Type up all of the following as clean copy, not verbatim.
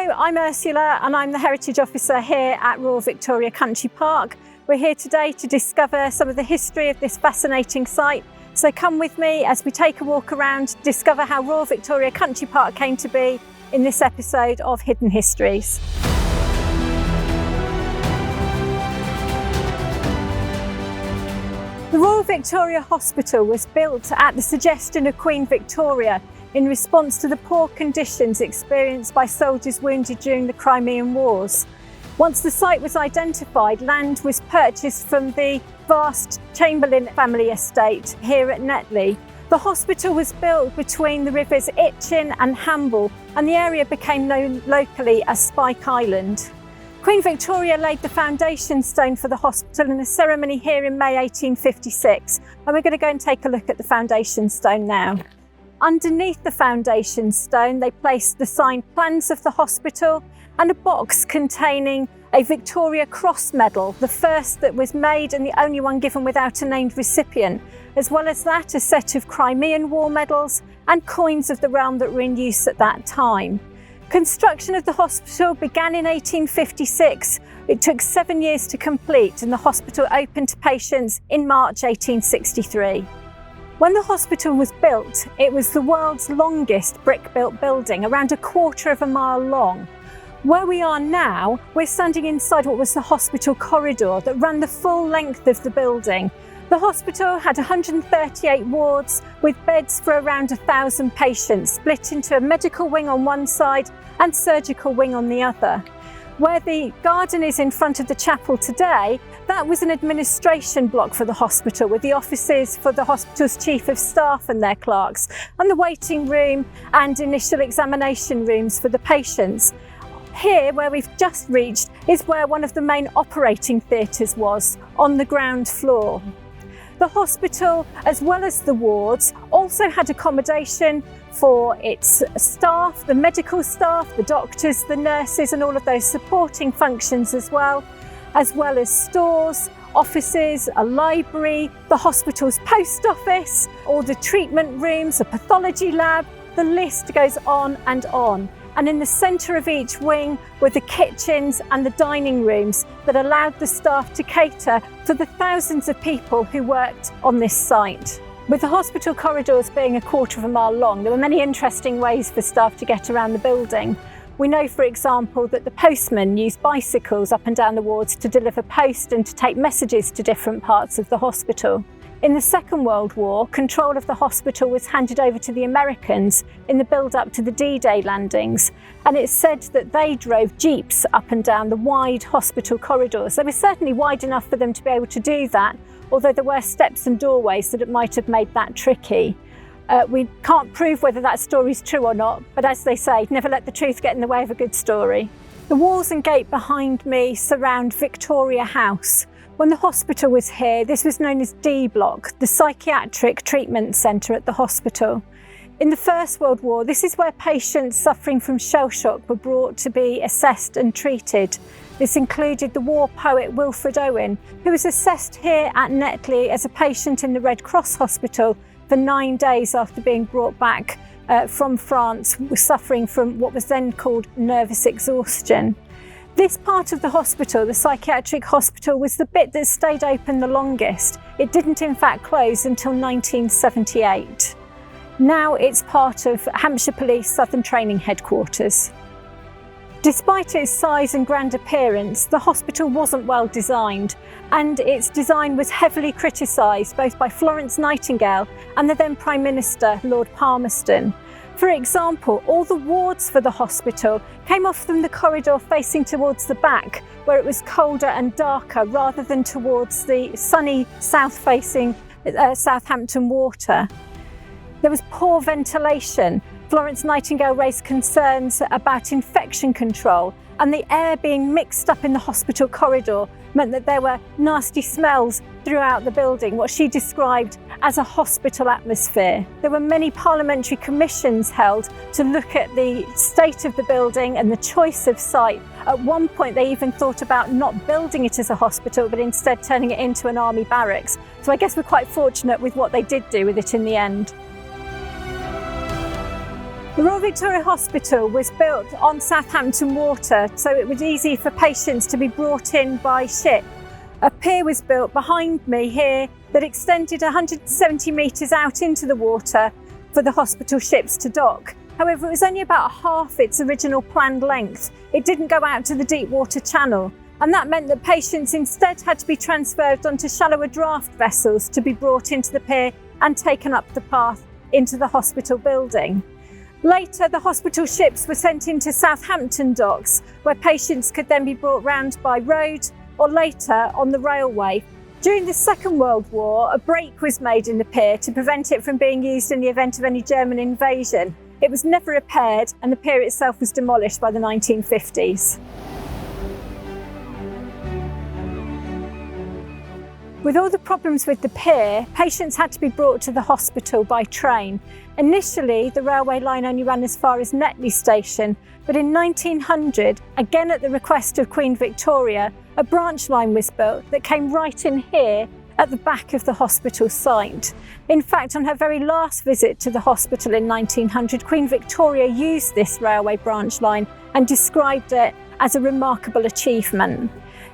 I'm Ursula and I'm the Heritage Officer here at Royal Victoria Country Park. We're here today to discover some of the history of this fascinating site. So come with me as we take a walk around, discover how Royal Victoria Country Park came to be in this episode of Hidden Histories. The Royal Victoria Hospital was built at the suggestion of Queen Victoria in response to the poor conditions experienced by soldiers wounded during the Crimean Wars. Once the site was identified, land was purchased from the vast Chamberlain family estate here at Netley. The hospital was built between the rivers Itchen and Hamble, and the area became known locally as Spike Island. Queen Victoria laid the foundation stone for the hospital in a ceremony here in May 1856, and we're going to go and take a look at the foundation stone now. Underneath the foundation stone, they placed the signed plans of the hospital and a box containing a Victoria Cross medal, the first that was made and the only one given without a named recipient. As well as that, a set of Crimean War medals and coins of the realm that were in use at that time. Construction of the hospital began in 1856. It took 7 years to complete, and the hospital opened to patients in March 1863. When the hospital was built, it was the world's longest brick-built building, around 1/4 mile long. Where we are now, we're standing inside what was the hospital corridor that ran the full length of the building. The hospital had 138 wards with beds for around 1,000 patients, split into a medical wing on one side and surgical wing on the other. Where the garden is in front of the chapel today, that was an administration block for the hospital, with the offices for the hospital's chief of staff and their clerks, and the waiting room and initial examination rooms for the patients. Here, where we've just reached, is where one of the main operating theatres was, on the ground floor. The hospital, as well as the wards, also had accommodation for its staff, the medical staff, the doctors, the nurses, and all of those supporting functions as well as stores, offices, a library, the hospital's post office, all the treatment rooms, a pathology lab. The list goes on and on. And in the centre of each wing were the kitchens and the dining rooms that allowed the staff to cater for the thousands of people who worked on this site. With the hospital corridors being 1/4 mile long, there were many interesting ways for staff to get around the building. We know, for example, that the postmen used bicycles up and down the wards to deliver post and to take messages to different parts of the hospital. In the Second World War, control of the hospital was handed over to the Americans in the build-up to the D-Day landings, and it's said that they drove jeeps up and down the wide hospital corridors. They were certainly wide enough for them to be able to do that, although there were steps and doorways that it might have made that tricky. We can't prove whether that story's true or not, but as they say, never let the truth get in the way of a good story. The walls and gate behind me surround Victoria House. When the hospital was here, this was known as D Block, the psychiatric treatment centre at the hospital. In the First World War, this is where patients suffering from shell shock were brought to be assessed and treated. This included the war poet Wilfred Owen, who was assessed here at Netley as a patient in the Red Cross Hospital for 9 days after being brought back from France, suffering from what was then called nervous exhaustion. This part of the hospital, the psychiatric hospital, was the bit that stayed open the longest. It didn't in fact close until 1978. Now it's part of Hampshire Police Southern Training Headquarters. Despite its size and grand appearance, the hospital wasn't well designed, and its design was heavily criticised both by Florence Nightingale and the then Prime Minister, Lord Palmerston. For example, all the wards for the hospital came off from the corridor facing towards the back, where it was colder and darker, rather than towards the sunny south-facing Southampton water. There was poor ventilation. Florence Nightingale raised concerns about infection control, and the air being mixed up in the hospital corridor meant that there were nasty smells throughout the building, what she described as a hospital atmosphere. There were many parliamentary commissions held to look at the state of the building and the choice of site. At one point, they even thought about not building it as a hospital, but instead turning it into an army barracks. So I guess we're quite fortunate with what they did do with it in the end. The Royal Victoria Hospital was built on Southampton Water, so it was easy for patients to be brought in by ship. A pier was built behind me here that extended 170 metres out into the water for the hospital ships to dock. However, it was only about half its original planned length. It didn't go out to the deep water channel, and that meant that patients instead had to be transferred onto shallower draft vessels to be brought into the pier and taken up the path into the hospital building. Later, the hospital ships were sent into Southampton docks, where patients could then be brought round by road or later on the railway. During the Second World War, a break was made in the pier to prevent it from being used in the event of any German invasion. It was never repaired, and the pier itself was demolished by the 1950s. With all the problems with the pier, patients had to be brought to the hospital by train. Initially, the railway line only ran as far as Netley station, but in 1900, again at the request of Queen Victoria, a branch line was built that came right in here at the back of the hospital site. In fact, on her very last visit to the hospital in 1900, Queen Victoria used this railway branch line and described it as a remarkable achievement.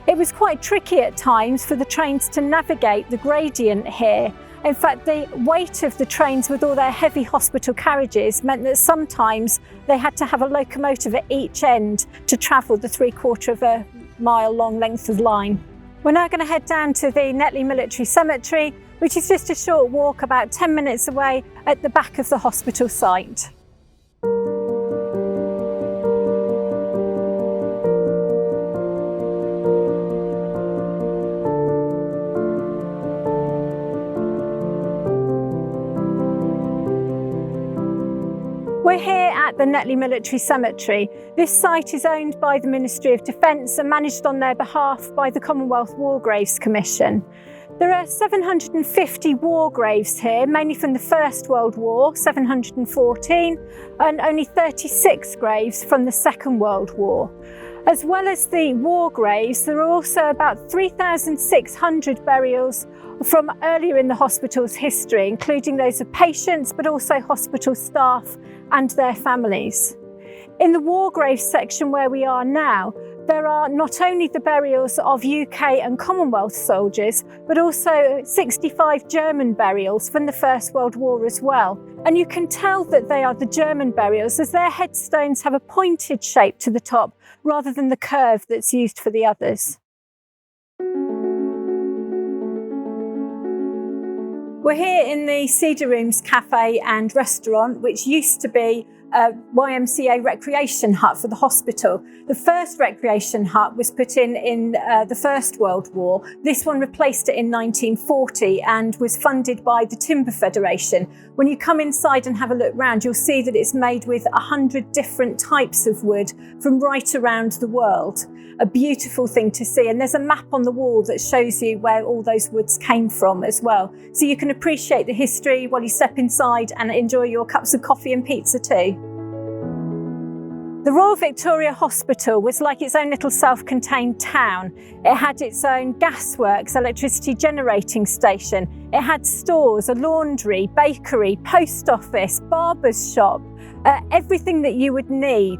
It was quite tricky at times for the trains to navigate the gradient here. In fact, the weight of the trains with all their heavy hospital carriages meant that sometimes they had to have a locomotive at each end to travel the 3/4 of a mile long length of line. We're now going to head down to the Netley Military Cemetery, which is just a short walk about 10 minutes away at the back of the hospital site. We're here at the Netley Military Cemetery. This site is owned by the Ministry of Defence and managed on their behalf by the Commonwealth War Graves Commission. There are 750 war graves here, mainly from the First World War, 714, and only 36 graves from the Second World War. As well as the war graves, there are also about 3,600 burials from earlier in the hospital's history, including those of patients, but also hospital staff and their families. In the war graves section where we are now, there are not only the burials of UK and Commonwealth soldiers, but also 65 German burials from the First World War as well. And you can tell that they are the German burials as their headstones have a pointed shape to the top rather than the curve that's used for the others. We're here in the Cedar Rooms Cafe and Restaurant, which used to be a YMCA recreation hut for the hospital. The first recreation hut was put in the First World War. This one replaced it in 1940 and was funded by the Timber Federation. When you come inside and have a look round, you'll see that it's made with 100 different types of wood from right around the world. A beautiful thing to see, and there's a map on the wall that shows you where all those woods came from as well, so you can appreciate the history while you step inside and enjoy your cups of coffee and pizza too. The Royal Victoria Hospital was like its own little self-contained town. It had its own gasworks, electricity generating station. It had stores, a laundry, bakery, post office, barber's shop, everything that you would need.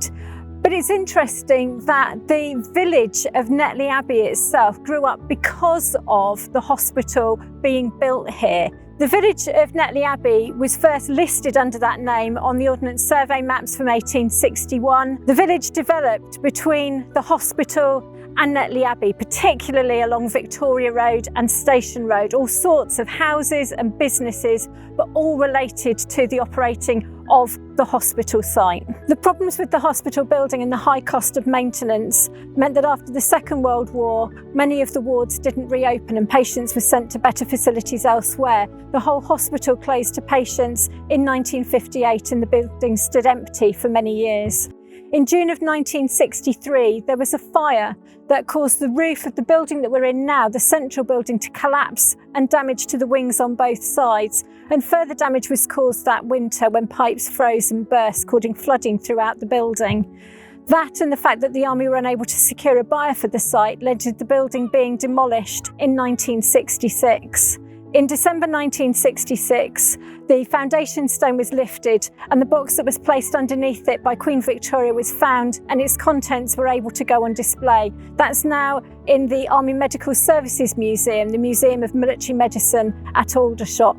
But it's interesting that the village of Netley Abbey itself grew up because of the hospital being built here. The village of Netley Abbey was first listed under that name on the Ordnance Survey maps from 1861. The village developed between the hospital and Netley Abbey, particularly along Victoria Road and Station Road, all sorts of houses and businesses, but all related to the operating of the hospital site. The problems with the hospital building and the high cost of maintenance meant that after the Second World War, many of the wards didn't reopen and patients were sent to better facilities elsewhere. The whole hospital closed to patients in 1958 and the building stood empty for many years. In June of 1963, there was a fire that caused the roof of the building that we're in now, the central building, to collapse and damage to the wings on both sides. And further damage was caused that winter when pipes froze and burst, causing flooding throughout the building. That and the fact that the army were unable to secure a buyer for the site led to the building being demolished in 1966. In December 1966, the foundation stone was lifted and the box that was placed underneath it by Queen Victoria was found, and its contents were able to go on display. That's now in the Army Medical Services Museum, the Museum of Military Medicine at Aldershot.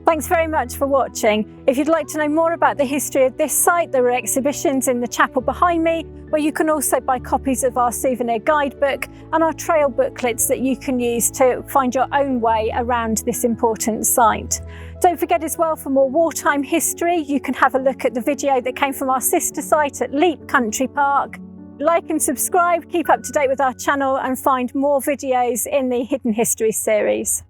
Thanks very much for watching. If you'd like to know more about the history of this site, there are exhibitions in the chapel behind me, where you can also buy copies of our souvenir guidebook and our trail booklets that you can use to find your own way around this important site. Don't forget as well, for more wartime history, you can have a look at the video that came from our sister site at Leap Country Park. Like and subscribe, keep up to date with our channel and find more videos in the Hidden History series.